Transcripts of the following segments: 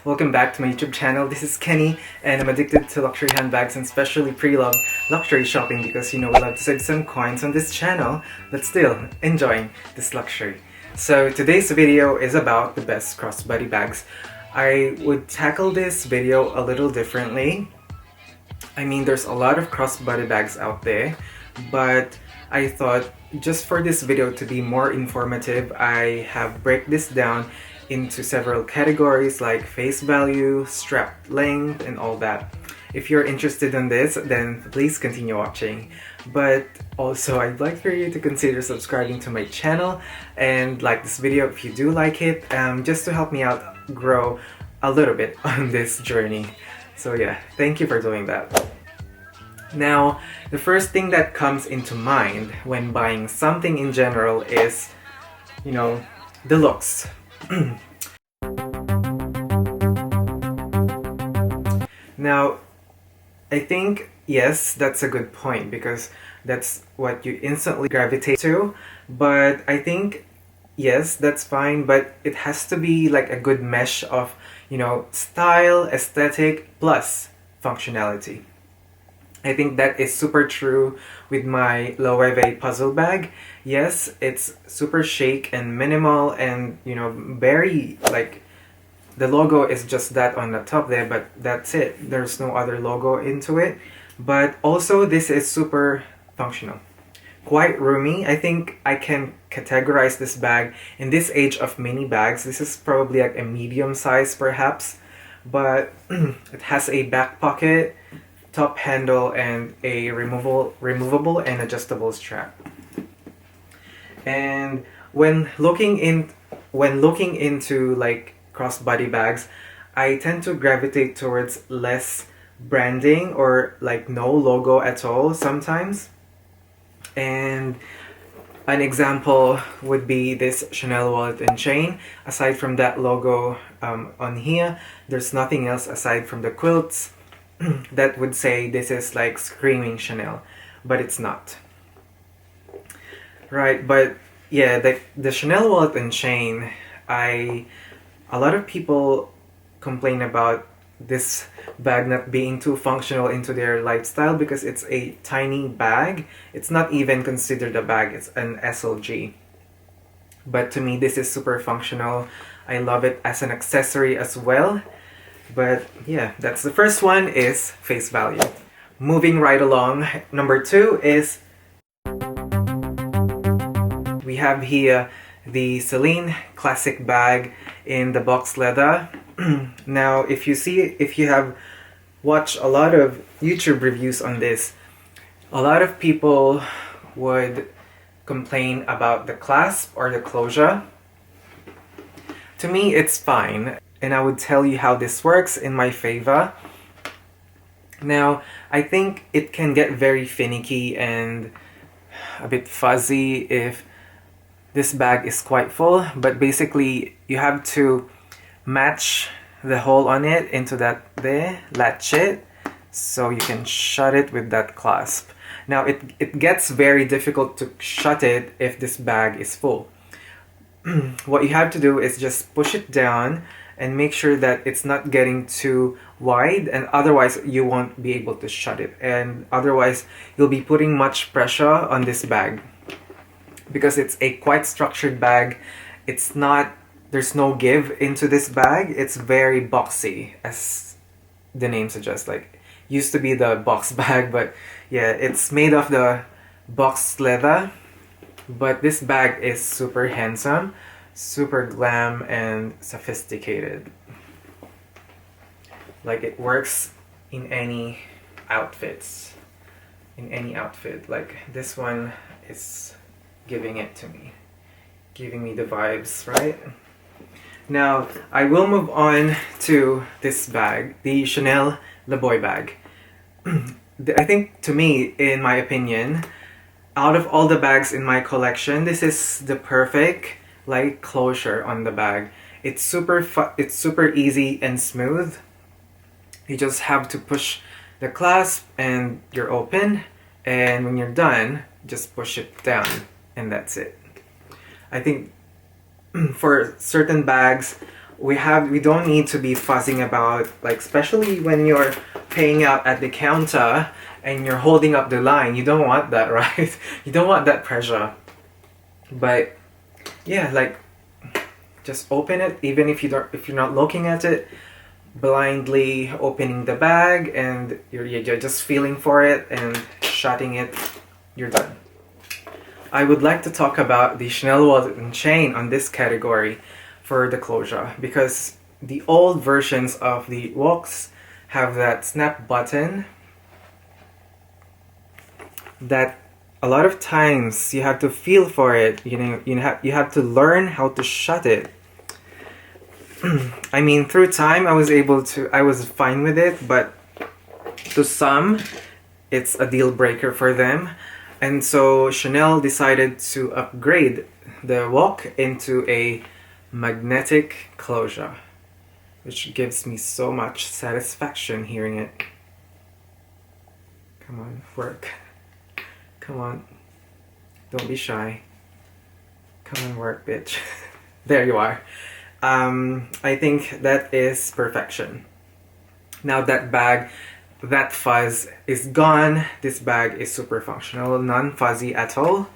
Welcome back to my YouTube channel. This is Kenny and I'm addicted to luxury handbags and especially pre-love luxury shopping because we love to save some coins on this channel but still enjoying this luxury. So today's video is about the best crossbody bags. I would tackle this video a little differently. I mean, there's a lot of crossbody bags out there, but I thought just for this video to be more informative, I have break this down into several categories like face value, strap length, and all that. If you're interested in this, then please continue watching. But also, I'd like for you to consider subscribing to my channel and like this video if you do like it, just to help me out grow a little bit on this journey. So yeah, thank you for doing that. Now, the first thing that comes into mind when buying something in general is, the looks. Now, I think, yes, that's a good point because that's what you instantly gravitate to. But I think, yes, that's fine, but it has to be like a good mesh of, style, aesthetic, plus functionality. I think that is super true with my Loewe puzzle bag. Yes, it's super chic and minimal and, very like the logo is just that on the top there, but that's it. There's no other logo into it. But also this is super functional. Quite roomy. I think I can categorize this bag in this age of mini bags. This is probably like a medium size perhaps, but it has a back pocket, top handle, and a removable and adjustable strap. And when looking into like crossbody bags, I tend to gravitate towards less branding or like no logo at all sometimes. And an example would be this Chanel wallet and chain. Aside from that logo on here, there's nothing else aside from the quilts that would say this is like screaming Chanel, but it's not. Right, but yeah, the Chanel wallet and chain, a lot of people complain about this bag not being too functional into their lifestyle because it's a tiny bag. It's not even considered a bag, it's an SLG. But to me, this is super functional. I love it as an accessory as well. But yeah, that's the first one, is face value. Moving right along, number 2 is we have here the Celine classic bag in the box leather. Now, if you have watched a lot of YouTube reviews on this, a lot of people would complain about the clasp or the closure. To me, it's fine, and I would tell you how this works in my favor. Now, I think it can get very finicky and a bit fuzzy if this bag is quite full, but basically you have to match the hole on it into that there, latch it, so you can shut it with that clasp. Now it gets very difficult to shut it if this bag is full. What you have to do is just push it down and make sure that it's not getting too wide, and otherwise you won't be able to shut it, and otherwise you'll be putting much pressure on this bag. Because it's a quite structured bag, there's no give into this bag. It's very boxy, as the name suggests. Like, used to be the box bag, but yeah, it's made of the box leather. But this bag is super handsome, super glam, and sophisticated. Like, it works in any outfits. In any outfit. Like, this one is giving it to me, giving me the vibes, right? Now, I will move on to this bag, the Chanel Loewe bag. I think, to me, in my opinion, out of all the bags in my collection, this is the perfect like closure on the bag. It's super easy and smooth. You just have to push the clasp and you're open, and when you're done, just push it down. And that's it. I think for certain bags we don't need to be fussing about, like, especially when you're paying out at the counter and you're holding up the line. You don't want that, right? You don't want that pressure. But yeah, like, just open it, even if you're not looking at it, blindly opening the bag, and you're just feeling for it and shutting it. You're done. I would like to talk about the Chanel wallet and chain on this category for the closure, because the old versions of the walks have that snap button that a lot of times you have to feel for it. You have to learn how to shut it. I mean, through time I was fine with it, but to some it's a deal breaker for them. And so Chanel decided to upgrade the walk into a magnetic closure, which gives me so much satisfaction hearing it. Come on, work. Come on. Don't be shy. Come on, work, bitch. There you are. I think that is perfection. Now that bag, that fuzz is gone. This bag is super functional, non-fuzzy at all.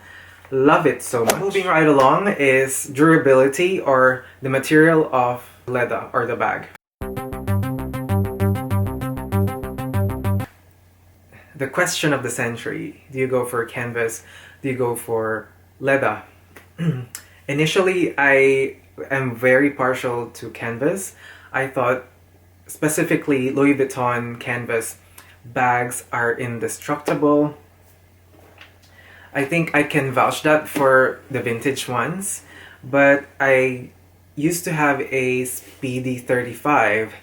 Love it so much. Moving right along is durability, or the material of leather or the bag. The question of the century: do you go for canvas? Do you go for leather? Initially, I am very partial to canvas. I thought specifically Louis Vuitton canvas bags are indestructible. I think I can vouch that for the vintage ones, but I used to have a Speedy 35.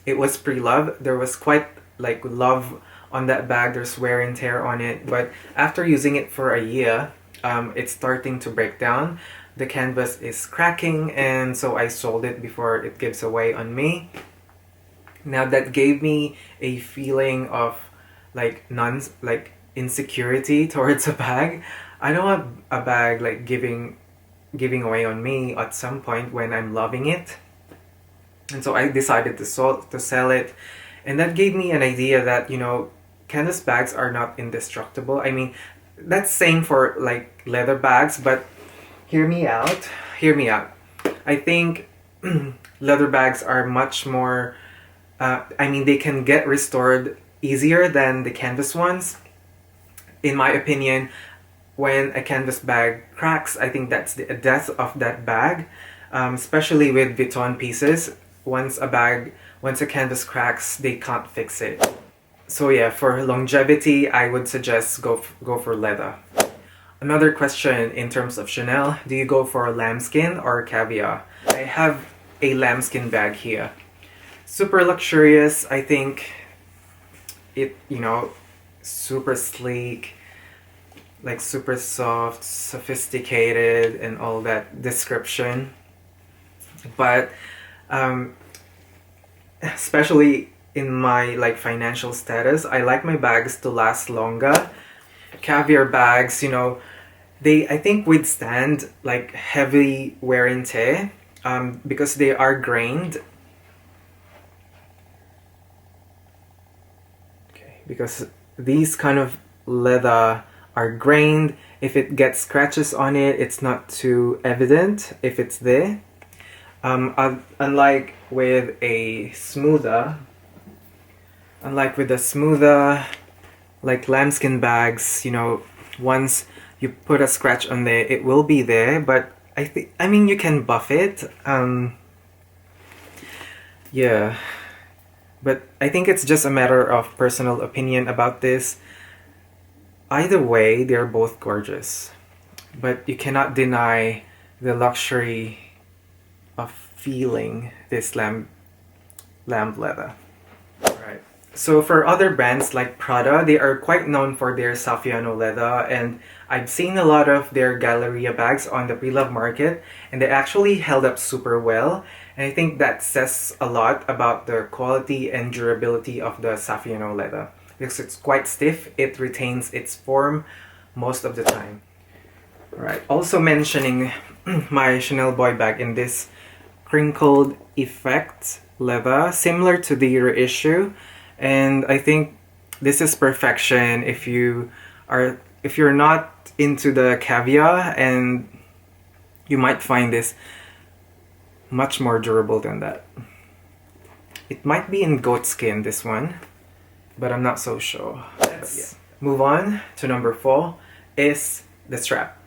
It was pre-loved. There was quite like love on that bag. There's wear and tear on it, but after using it for a year, it's starting to break down. The canvas is cracking, and so I sold it before it gives away on me. Now that gave me a feeling of like insecurity towards a bag. I don't want a bag like giving away on me at some point when I'm loving it. And so I decided to sell it, and that gave me an idea that, you know, canvas bags are not indestructible. I mean, that's same for like leather bags, but hear me out. I think leather bags are much more I mean, they can get restored easier than the canvas ones. In my opinion, when a canvas bag cracks, I think that's the death of that bag, especially with Vuitton pieces. Once a canvas cracks, they can't fix it. So yeah, for longevity, I would suggest go for leather. Another question in terms of Chanel: do you go for lambskin or caviar? I have a lambskin bag here. Super luxurious. I think it, you know, super sleek, like super soft, sophisticated, and all that description. But especially in my like financial status, I like my bags to last longer. Caviar bags, you know, they, I think, withstand like heavy wear and tear because they are grained. Because these kind of leather are grained. If it gets scratches on it, it's not too evident if it's there. Unlike with a smoother, like lambskin bags, you know, once you put a scratch on there, it will be there. But I mean, you can buff it. Yeah. But I think it's just a matter of personal opinion about this. Either way, they're both gorgeous. But you cannot deny the luxury of feeling this lamb leather. Right. So for other brands like Prada, they are quite known for their Saffiano leather, and I've seen a lot of their Galleria bags on the pre-loved market, and they actually held up super well. And I think that says a lot about the quality and durability of the Saffiano leather. Because it's quite stiff, it retains its form most of the time. Alright, also mentioning my Chanel boy bag in this crinkled effect leather, similar to the reissue, and I think this is perfection if you're not into the caviar, and you might find this much more durable than that. It might be in goat skin, this one, but I'm not so sure. Let's move on to number 4 is the strap.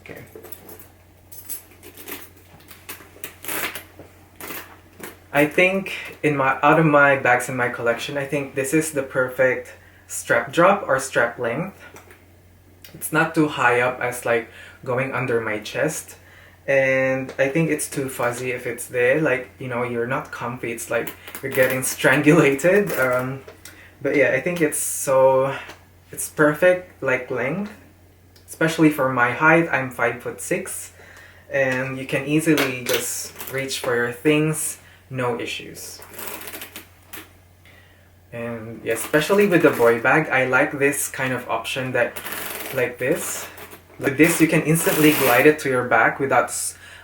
Okay. I think out of my bags in my collection, I think this is the perfect strap drop or strap length. It's not too high up as like going under my chest, and I think it's too fuzzy if it's there, like, you know, you're not comfy, it's like you're getting strangulated. But yeah, I think it's perfect like length, especially for my height. I'm 5'6", and you can easily just reach for your things, no issues. And yeah, especially with the boy bag, I like this kind of option that like this. With this, you can instantly glide it to your back without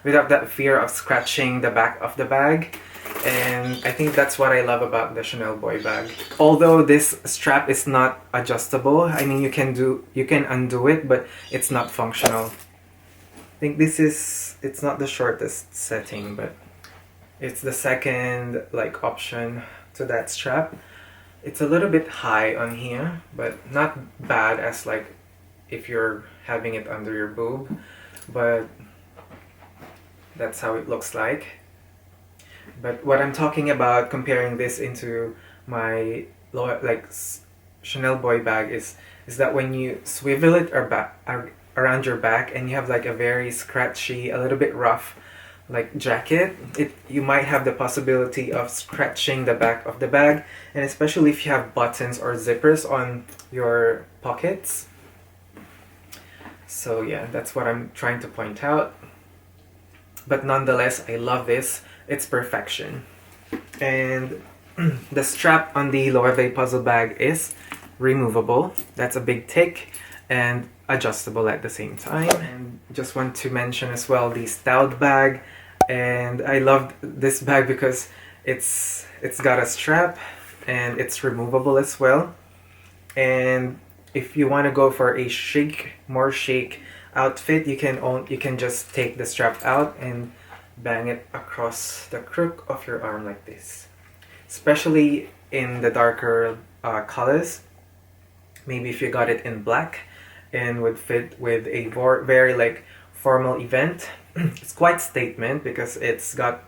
that fear of scratching the back of the bag. And I think that's what I love about the Chanel boy bag. Although this strap is not adjustable, I mean, you can undo it, but it's not functional. I think it's not the shortest setting, but it's the second like option to that strap. It's a little bit high on here, but not bad as like if you're having it under your boob, but that's how it looks like. But what I'm talking about comparing this into my Chanel boy bag is that when you swivel it around your back and you have like a very scratchy, a little bit rough like jacket, you might have the possibility of scratching the back of the bag, and especially if you have buttons or zippers on your pockets. So yeah, that's what I'm trying to point out. But nonetheless, I love this. It's perfection. And the strap on the Loewe puzzle bag is removable. That's a big tick, and adjustable at the same time. And just want to mention as well the stout bag. And I love this bag because it's got a strap and it's removable as well. And if you want to go for a more chic outfit, you can just take the strap out and bang it across the crook of your arm like this. Especially in the darker colors. Maybe if you got it in black and would fit with a very like formal event. It's quite statement because it's got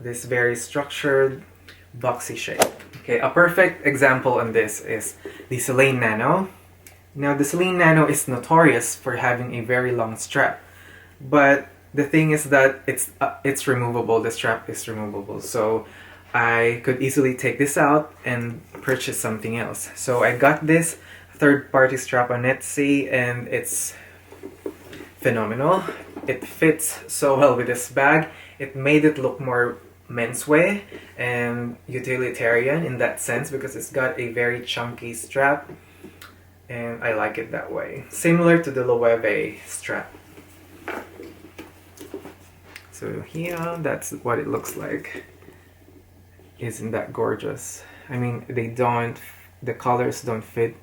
this very structured boxy shape. Okay, a perfect example on this is the Celine Nano. Now, the Celine Nano is notorious for having a very long strap, but the thing is that it's removable. The strap is removable, so I could easily take this out and purchase something else. So I got this third-party strap on Etsy, and it's phenomenal. It fits so well with this bag. It made it look more menswear and utilitarian in that sense because it's got a very chunky strap, and I like it that way. Similar to the Loewe strap. So here, that's what it looks like. Isn't that gorgeous? I mean, the colors don't fit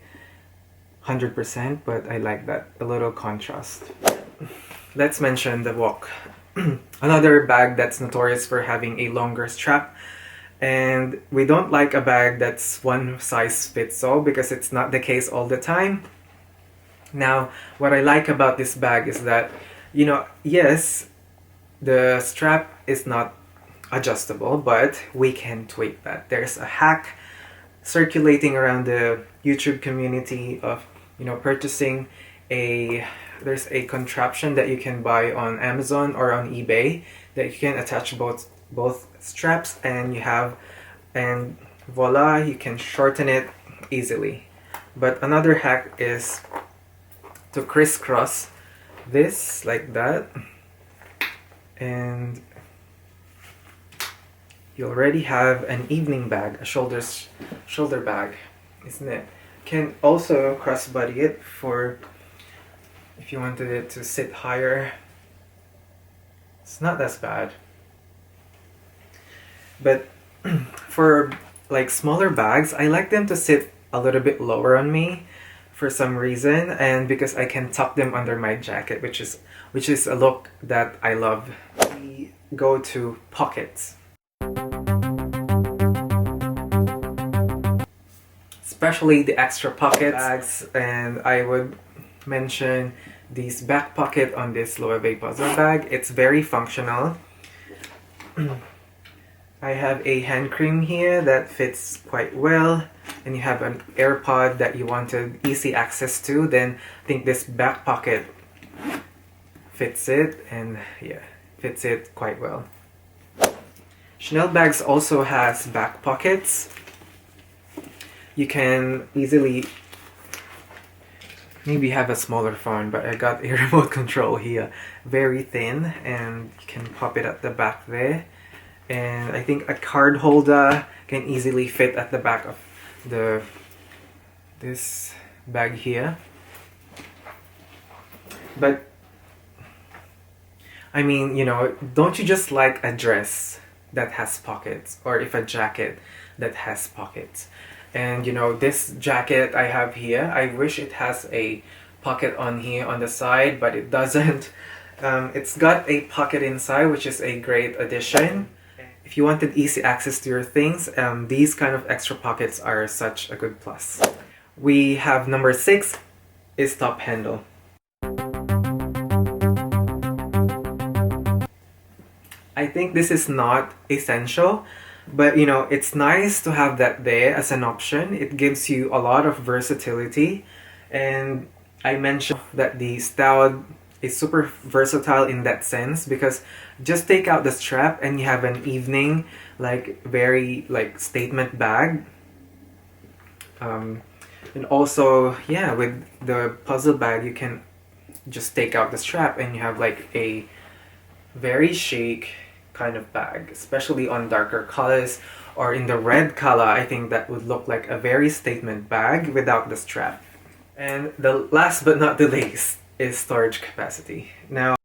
100%, but I like that, a little contrast. Let's mention the Wok. Another bag that's notorious for having a longer strap, and we don't like a bag that's one size fits all because it's not the case all the time. Now, what I like about this bag is that, you know, yes, the strap is not adjustable, but we can tweak that. There's a hack circulating around the YouTube community of, you know, purchasing there's a contraption that you can buy on Amazon or on eBay that you can attach both straps, and voila, you can shorten it easily. But another hack is to crisscross this like that, and you already have an evening bag, a shoulder bag, isn't it? Can also crossbody it for if you wanted it to sit higher, it's not as bad. But for like smaller bags, I like them to sit a little bit lower on me for some reason, and because I can tuck them under my jacket, which is a look that I love. We go to pockets. Especially the extra pocket bags, and I would mention this back pocket on this Loewe puzzle bag. It's very functional. I have a hand cream here that fits quite well, and you have an AirPod that you wanted easy access to, then I think this back pocket fits it, and yeah, fits it quite well. Chanel bags also has back pockets. You can easily maybe have a smaller phone, but I got a remote control here, very thin, and you can pop it at the back there. And I think a card holder can easily fit at the back of this bag here. But I mean, you know, don't you just like a dress that has pockets, or if a jacket that has pockets? And you know, this jacket I have here, I wish it has a pocket on here on the side, but it doesn't. It's got a pocket inside, which is a great addition. If you wanted easy access to your things, these kind of extra pockets are such a good plus. We have number 6 is top handle. I think this is not essential, but you know, it's nice to have that there as an option. It gives you a lot of versatility, and I mentioned that the style is super versatile in that sense, because just take out the strap and you have an evening, like very like statement bag. And also, yeah, with the puzzle bag you can just take out the strap and you have like a very chic kind of bag, especially on darker colors, or in the red color. I think that would look like a very statement bag without the strap. And the last but not the least is storage capacity. Now,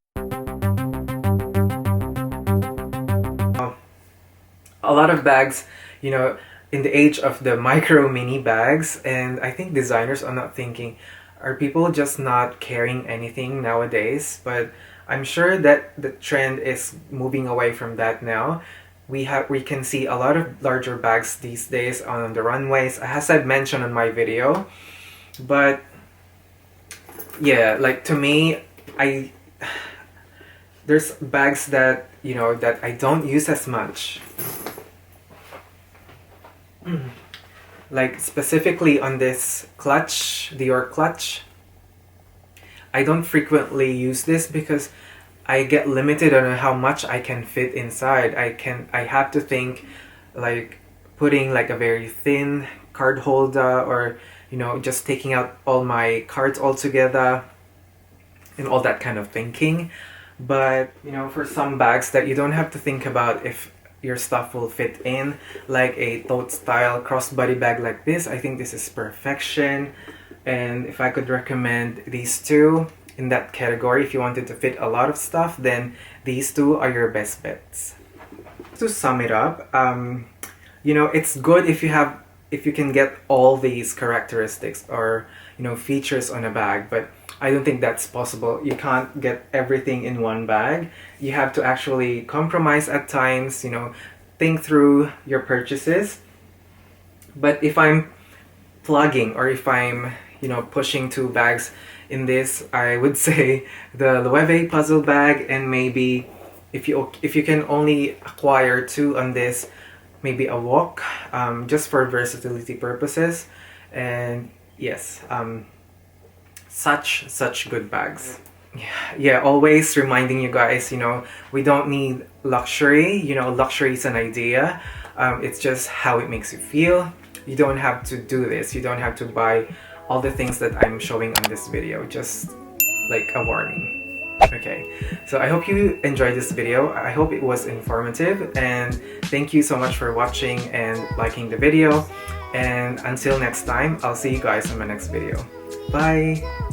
a lot of bags, you know, in the age of the micro mini bags, and I think designers are not thinking, are people just not carrying anything nowadays? But I'm sure that the trend is moving away from that now. We can see a lot of larger bags these days on the runways, as I've mentioned on my video. But yeah, like to me, there's bags that, you know, that I don't use as much. Like specifically on this clutch, the Dior clutch, I don't frequently use this because I get limited on how much I can fit inside. I have to think like putting like a very thin card holder, or you know, just taking out all my cards all together and all that kind of thinking. But you know, for some bags that you don't have to think about if your stuff will fit in, like a tote style crossbody bag like this, I think this is perfection. And if I could recommend these two in that category, if you wanted to fit a lot of stuff, then these two are your best bets. To sum it up, you know, it's good if you can get all these characteristics or, you know, features on a bag, but I don't think that's possible. You can't get everything in one bag. You have to actually compromise at times, you know, think through your purchases. But if I'm plugging, or if I'm, you know, pushing 2 bags in this, I would say the Loewe puzzle bag, and maybe if you can only acquire 2 on this, maybe a wok, just for versatility purposes. And yes, such good bags. Yeah, always reminding you guys, you know, we don't need luxury. You know, luxury is an idea. It's just how it makes you feel. You don't have to do this. You don't have to buy all the things that I'm showing on this video. Just like a warning. Okay, so I hope you enjoyed this video. I hope it was informative, and thank you so much for watching and liking the video. And until next time, I'll see you guys in my next video. Bye!